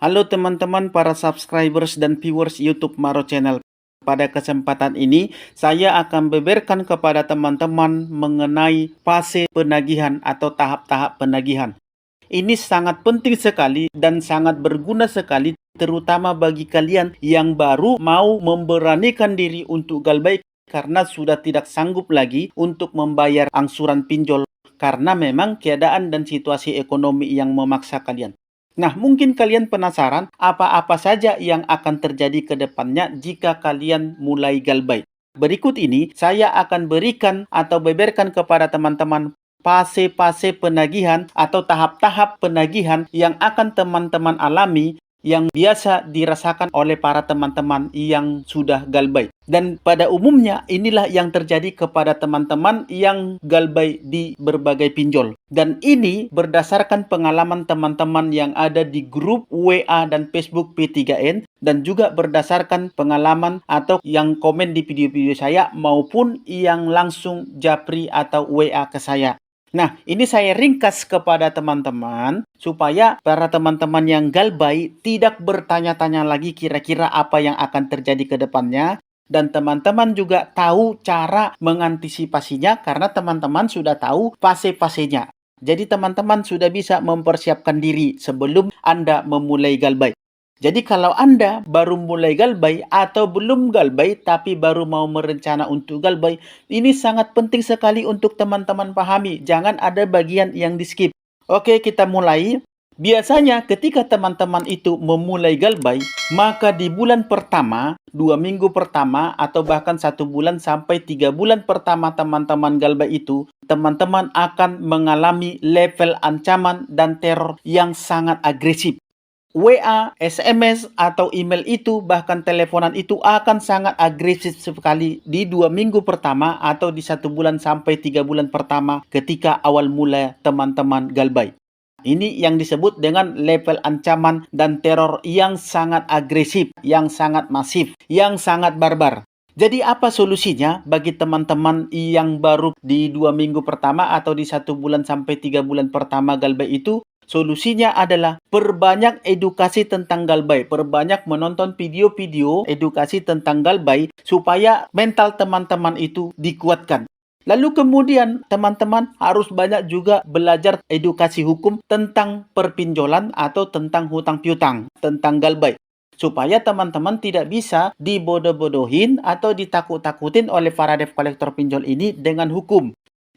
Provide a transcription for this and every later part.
Halo teman-teman para subscribers dan viewers YouTube Maro Channel. Pada kesempatan ini, saya akan beberkan kepada teman-teman mengenai fase penagihan atau tahap-tahap penagihan. Ini sangat penting sekali dan sangat berguna sekali, terutama bagi kalian yang baru mau memberanikan diri untuk galbay karena sudah tidak sanggup lagi untuk membayar angsuran pinjol karena memang keadaan dan situasi ekonomi yang memaksa kalian. Nah, mungkin kalian penasaran apa-apa saja yang akan terjadi ke depannya jika kalian mulai galbay. Berikut ini saya akan berikan atau beberkan kepada teman-teman fase-fase penagihan atau tahap-tahap penagihan yang akan teman-teman alami yang biasa dirasakan oleh para teman-teman yang sudah galbay. Dan pada umumnya inilah yang terjadi kepada teman-teman yang galbay di berbagai pinjol. Dan ini berdasarkan pengalaman teman-teman yang ada di grup WA dan Facebook P3N dan juga berdasarkan pengalaman atau yang komen di video-video saya maupun yang langsung japri atau WA ke saya. Nah, ini saya ringkas kepada teman-teman supaya para teman-teman yang galbay tidak bertanya-tanya lagi kira-kira apa yang akan terjadi ke depannya. Dan teman-teman juga tahu cara mengantisipasinya karena teman-teman sudah tahu fase-fasenya. Jadi teman-teman sudah bisa mempersiapkan diri sebelum Anda memulai galbay. Jadi kalau Anda baru mulai galbay atau belum galbay tapi baru mau merencana untuk galbay, ini sangat penting sekali untuk teman-teman pahami. Jangan ada bagian yang di-skip. Oke, kita mulai. Biasanya ketika teman-teman itu memulai galbay, maka di bulan pertama, 2 minggu pertama, atau bahkan 1 bulan sampai 3 bulan pertama teman-teman galbay itu, teman-teman akan mengalami level ancaman dan teror yang sangat agresif. WA, SMS, atau email itu, bahkan teleponan itu akan sangat agresif sekali di 2 minggu pertama atau di 1 bulan sampai 3 bulan pertama ketika awal mula teman-teman galbay. Ini yang disebut dengan level ancaman dan teror yang sangat agresif, yang sangat masif, yang sangat barbar. Jadi apa solusinya bagi teman-teman yang baru di 2 minggu pertama atau di 1 bulan sampai 3 bulan pertama galbay itu? Solusinya adalah perbanyak edukasi tentang galbay, perbanyak menonton video-video edukasi tentang galbay supaya mental teman-teman itu dikuatkan. Lalu kemudian teman-teman harus banyak juga belajar edukasi hukum tentang perpinjolan atau tentang hutang piutang, tentang galbay. Supaya teman-teman tidak bisa dibodoh-bodohin atau ditakut-takutin oleh para debt collector pinjol ini dengan hukum.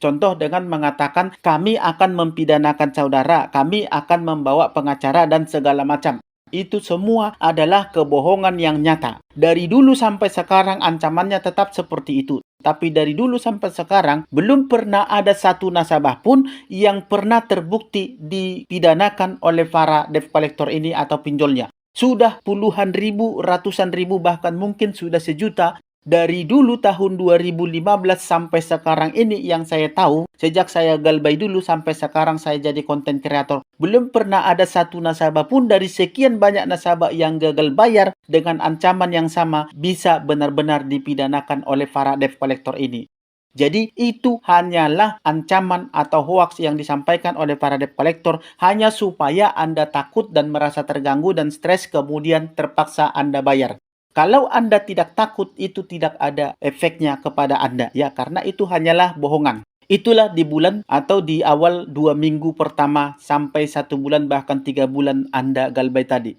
Contoh dengan mengatakan kami akan mempidanakan saudara, kami akan membawa pengacara dan segala macam. Itu semua adalah kebohongan yang nyata. Dari dulu sampai sekarang ancamannya tetap seperti itu. Tapi dari dulu sampai sekarang belum pernah ada satu nasabah pun yang pernah terbukti dipidanakan oleh para debt collector ini atau pinjolnya. Sudah puluhan ribu, ratusan ribu, bahkan mungkin sudah sejuta. Dari dulu tahun 2015 sampai sekarang ini yang saya tahu, sejak saya galbay dulu sampai sekarang saya jadi content creator, belum pernah ada satu nasabah pun dari sekian banyak nasabah yang gagal bayar dengan ancaman yang sama bisa benar-benar dipidanakan oleh para debt collector ini. Jadi itu hanyalah ancaman atau hoaks yang disampaikan oleh para debt collector hanya supaya Anda takut dan merasa terganggu dan stres kemudian terpaksa Anda bayar. Kalau Anda tidak takut, itu tidak ada efeknya kepada Anda, ya, karena itu hanyalah bohongan. Itulah di bulan atau di awal 2 minggu pertama sampai 1 bulan bahkan 3 bulan Anda galbay tadi.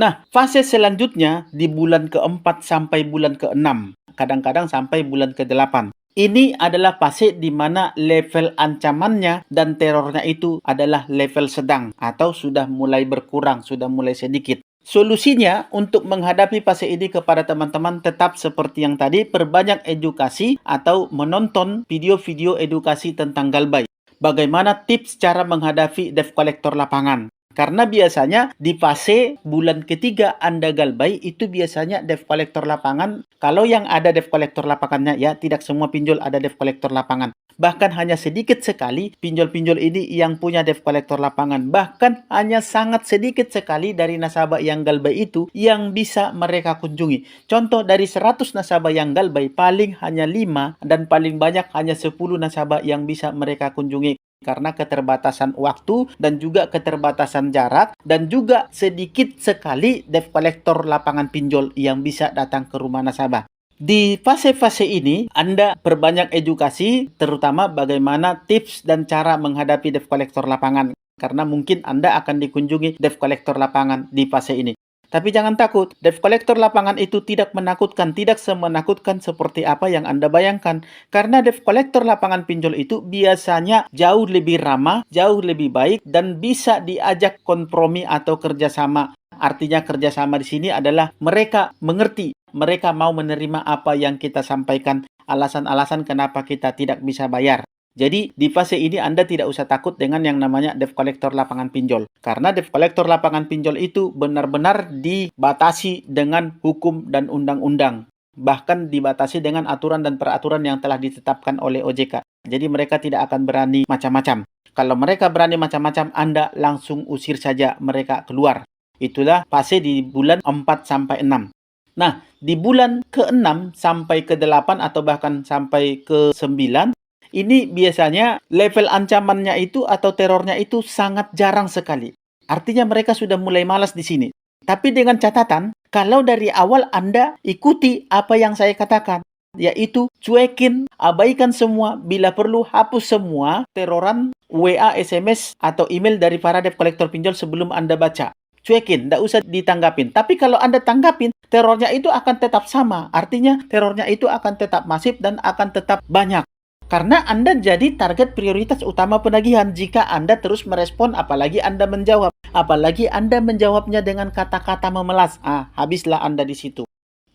Nah, fase selanjutnya di bulan keempat sampai bulan keenam, kadang-kadang sampai bulan ke-8. Ini adalah fase di mana level ancamannya dan terornya itu adalah level sedang atau sudah mulai berkurang, sudah mulai sedikit. Solusinya untuk menghadapi fase ini kepada teman-teman tetap seperti yang tadi, perbanyak edukasi atau menonton video-video edukasi tentang galbay. Bagaimana tips cara menghadapi debt collector lapangan. Karena biasanya di fase bulan ketiga Anda galbay itu biasanya debt collector lapangan. Kalau yang ada debt collector lapangannya, ya tidak semua pinjol ada debt collector lapangan. Bahkan hanya sedikit sekali pinjol-pinjol ini yang punya debt collector lapangan. Bahkan hanya sangat sedikit sekali dari nasabah yang galbay itu yang bisa mereka kunjungi. Contoh dari 100 nasabah yang galbay, paling hanya 5 dan paling banyak hanya 10 nasabah yang bisa mereka kunjungi. karena keterbatasan waktu dan juga keterbatasan jarak dan juga sedikit sekali debt collector lapangan pinjol yang bisa datang ke rumah nasabah. Di fase-fase ini, Anda perbanyak edukasi, terutama bagaimana tips dan cara menghadapi debt collector lapangan. Karena mungkin Anda akan dikunjungi debt collector lapangan di fase ini. Tapi jangan takut, debt collector lapangan itu tidak menakutkan, tidak semenakutkan seperti apa yang Anda bayangkan. Karena debt collector lapangan pinjol itu biasanya jauh lebih ramah, jauh lebih baik, dan bisa diajak kompromi atau kerjasama. Artinya kerjasama di sini adalah mereka mengerti, mereka mau menerima apa yang kita sampaikan, alasan-alasan kenapa kita tidak bisa bayar. Jadi, di fase ini Anda tidak usah takut dengan yang namanya debt collector lapangan pinjol. Karena debt collector lapangan pinjol itu benar-benar dibatasi dengan hukum dan undang-undang. Bahkan dibatasi dengan aturan dan peraturan yang telah ditetapkan oleh OJK. Jadi mereka tidak akan berani macam-macam. Kalau mereka berani macam-macam, Anda langsung usir saja mereka keluar. Itulah fase di bulan 4 sampai 6. Nah, di bulan ke-6 sampai ke-8 atau bahkan sampai ke-9, ini biasanya level ancamannya itu atau terornya itu sangat jarang sekali. Artinya mereka sudah mulai malas di sini. Tapi dengan catatan, kalau dari awal Anda ikuti apa yang saya katakan, yaitu cuekin, abaikan semua, bila perlu hapus semua teroran WA, SMS, atau email dari para debt collector pinjol sebelum Anda baca. Cuekin, tidak usah ditanggapin. Tapi kalau Anda tanggapin, terornya itu akan tetap sama. Artinya terornya itu akan tetap masif dan akan tetap banyak. Karena Anda jadi target prioritas utama penagihan jika Anda terus merespon, apalagi Anda menjawab. Apalagi Anda menjawabnya dengan kata-kata memelas. Habislah Anda di situ.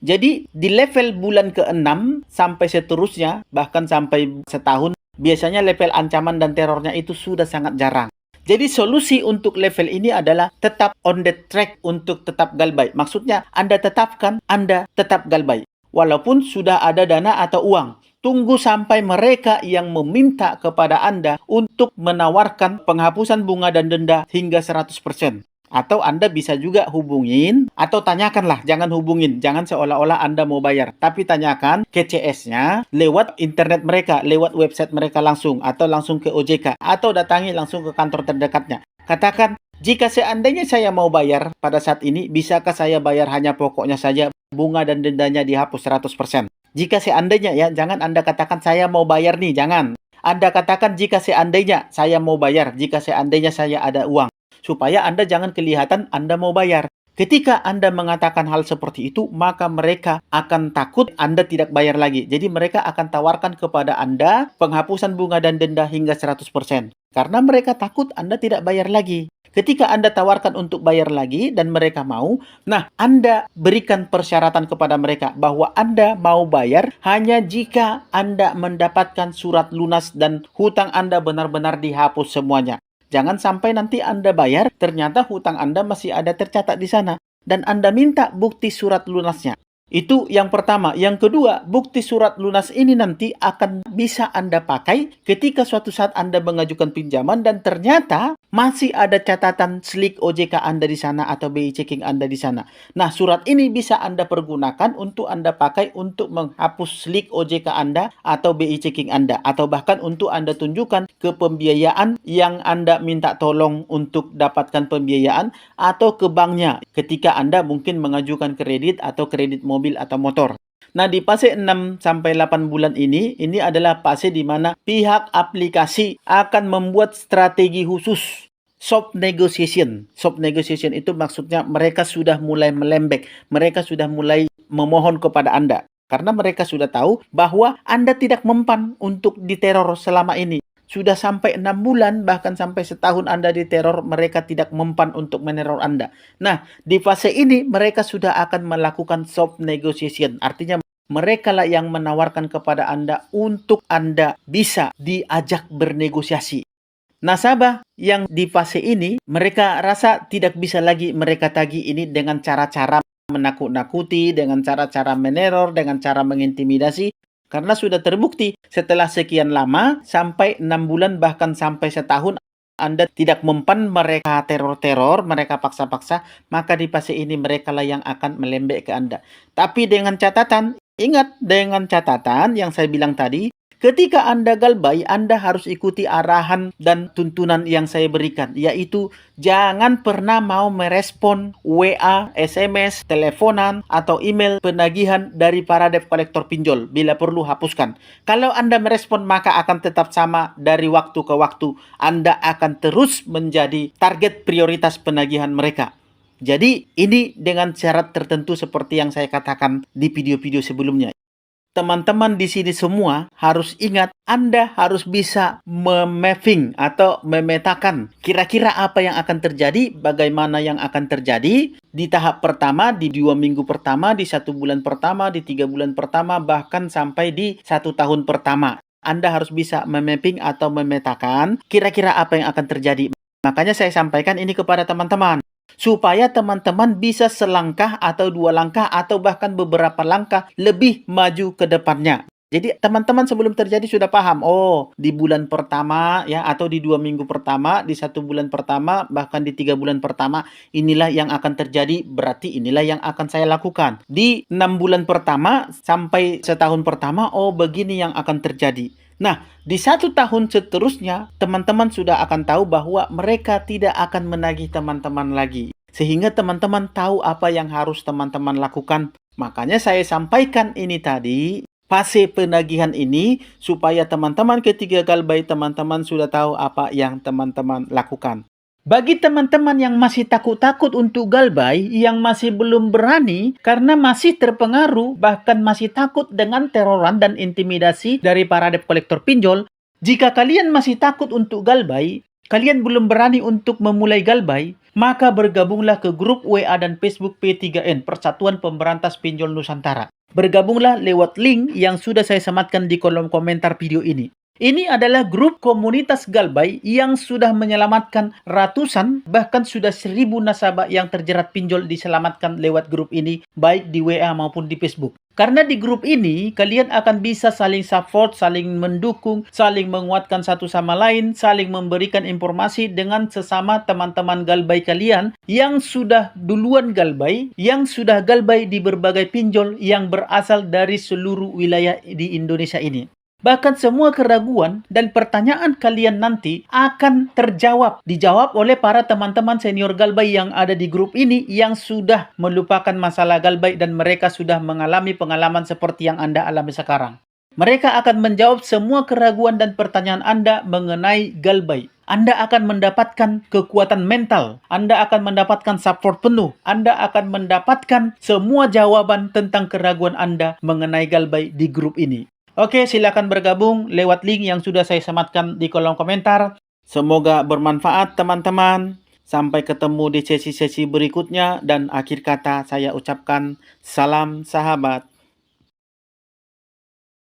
Jadi, di level bulan ke-6 sampai seterusnya, bahkan sampai setahun, biasanya level ancaman dan terornya itu sudah sangat jarang. Jadi, solusi untuk level ini adalah tetap on the track untuk tetap galbay. Maksudnya, Anda tetapkan, Anda tetap galbay. Walaupun sudah ada dana atau uang. Tunggu sampai mereka yang meminta kepada Anda untuk menawarkan penghapusan bunga dan denda hingga 100%. Atau Anda bisa juga hubungin, atau tanyakanlah, jangan hubungin. Jangan seolah-olah Anda mau bayar. Tapi tanyakan ke CS-nya lewat internet mereka, lewat website mereka langsung, atau langsung ke OJK, atau datangi langsung ke kantor terdekatnya. Katakan, jika seandainya saya mau bayar pada saat ini, bisakah saya bayar hanya pokoknya saja, bunga dan dendanya dihapus 100%? Jika seandainya ya, jangan Anda katakan saya mau bayar nih, jangan. Anda katakan jika seandainya saya mau bayar, jika seandainya saya ada uang. Supaya Anda jangan kelihatan Anda mau bayar. Ketika Anda mengatakan hal seperti itu, maka mereka akan takut Anda tidak bayar lagi. Jadi mereka akan tawarkan kepada Anda penghapusan bunga dan denda hingga 100%. Karena mereka takut Anda tidak bayar lagi. Ketika Anda tawarkan untuk bayar lagi dan mereka mau, nah Anda berikan persyaratan kepada mereka bahwa Anda mau bayar hanya jika Anda mendapatkan surat lunas dan hutang Anda benar-benar dihapus semuanya. Jangan sampai nanti Anda bayar, ternyata hutang Anda masih ada tercatat di sana. Dan Anda minta bukti surat lunasnya. Itu yang pertama. Yang kedua, bukti surat lunas ini nanti akan bisa Anda pakai ketika suatu saat Anda mengajukan pinjaman dan ternyata masih ada catatan slik OJK Anda di sana atau BI checking Anda di sana. Nah, surat ini bisa Anda pergunakan untuk Anda pakai untuk menghapus slik OJK Anda atau BI checking Anda. Atau bahkan untuk Anda tunjukkan ke pembiayaan yang Anda minta tolong untuk dapatkan pembiayaan atau ke banknya ketika Anda mungkin mengajukan kredit atau kredit mobil atau motor. Nah, di fase 6 sampai 8 bulan ini adalah fase di mana pihak aplikasi akan membuat strategi khusus. Soft negotiation. Soft negotiation itu maksudnya mereka sudah mulai melembek. Mereka sudah mulai memohon kepada Anda. Karena mereka sudah tahu bahwa Anda tidak mempan untuk diteror selama ini. Sudah sampai 6 bulan, bahkan sampai setahun Anda diteror, mereka tidak mempan untuk meneror Anda. Nah, di fase ini mereka sudah akan melakukan soft negotiation. Artinya mereka lah yang menawarkan kepada Anda untuk Anda bisa diajak bernegosiasi. Nasabah yang di fase ini, mereka rasa tidak bisa lagi mereka tagih ini dengan cara-cara menakut-nakuti, dengan cara-cara meneror, dengan cara mengintimidasi. Karena sudah terbukti setelah sekian lama, sampai 6 bulan bahkan sampai setahun, Anda tidak mempan mereka teror-teror, mereka paksa-paksa, maka di fase ini mereka lah yang akan melembek ke Anda. Tapi dengan catatan, ingat dengan catatan yang saya bilang tadi, Ketika Anda galbay, Anda harus ikuti arahan dan tuntunan yang saya berikan, yaitu jangan pernah mau merespon WA, SMS, teleponan, atau email penagihan dari para debt collector pinjol. Bila perlu, hapuskan. Kalau Anda merespon, maka akan tetap sama dari waktu ke waktu. Anda akan terus menjadi target prioritas penagihan mereka. Jadi, ini dengan syarat tertentu seperti yang saya katakan di video-video sebelumnya. Teman-teman di sini semua harus ingat, Anda harus bisa memapping atau memetakan kira-kira apa yang akan terjadi, bagaimana yang akan terjadi di tahap pertama, di 2 minggu pertama, di 1 bulan pertama, di 3 bulan pertama, bahkan sampai di 1 tahun pertama. Anda harus bisa memapping atau memetakan kira-kira apa yang akan terjadi. Makanya saya sampaikan ini kepada teman-teman, supaya teman-teman bisa selangkah atau 2 langkah atau bahkan beberapa langkah lebih maju ke depannya. Jadi teman-teman sebelum terjadi sudah paham, oh di bulan pertama ya, atau di 2 minggu pertama, di 1 bulan pertama, bahkan di 3 bulan pertama, inilah yang akan terjadi, berarti inilah yang akan saya lakukan. Di 6 bulan pertama sampai setahun pertama, oh begini yang akan terjadi. Nah, di 1 tahun seterusnya, teman-teman sudah akan tahu bahwa mereka tidak akan menagih teman-teman lagi. Sehingga teman-teman tahu apa yang harus teman-teman lakukan. Makanya saya sampaikan ini tadi, fase penagihan ini, supaya teman-teman ketika galbay, teman-teman sudah tahu apa yang teman-teman lakukan. Bagi teman-teman yang masih takut-takut untuk galbay, yang masih belum berani karena masih terpengaruh, bahkan masih takut dengan teroran dan intimidasi dari para debt collector pinjol, jika kalian masih takut untuk galbay, kalian belum berani untuk memulai galbay, maka bergabunglah ke grup WA dan Facebook P3N, Persatuan Pemberantas Pinjol Nusantara. Bergabunglah lewat link yang sudah saya sematkan di kolom komentar video ini. Ini adalah grup komunitas galbay yang sudah menyelamatkan ratusan, bahkan sudah 1.000 nasabah yang terjerat pinjol diselamatkan lewat grup ini, baik di WA maupun di Facebook. Karena di grup ini, kalian akan bisa saling support, saling mendukung, saling menguatkan satu sama lain, saling memberikan informasi dengan sesama teman-teman galbay kalian yang sudah duluan galbay, yang sudah galbay di berbagai pinjol yang berasal dari seluruh wilayah di Indonesia ini. Bahkan semua keraguan dan pertanyaan kalian nanti akan dijawab oleh para teman-teman senior galbay yang ada di grup ini yang sudah melupakan masalah galbay dan mereka sudah mengalami pengalaman seperti yang Anda alami sekarang. Mereka akan menjawab semua keraguan dan pertanyaan Anda mengenai galbay. Anda akan mendapatkan kekuatan mental, Anda akan mendapatkan support penuh, Anda akan mendapatkan semua jawaban tentang keraguan Anda mengenai galbay di grup ini. Oke, silakan bergabung lewat link yang sudah saya sematkan di kolom komentar. Semoga bermanfaat teman-teman. Sampai ketemu di sesi-sesi berikutnya dan akhir kata saya ucapkan salam sahabat.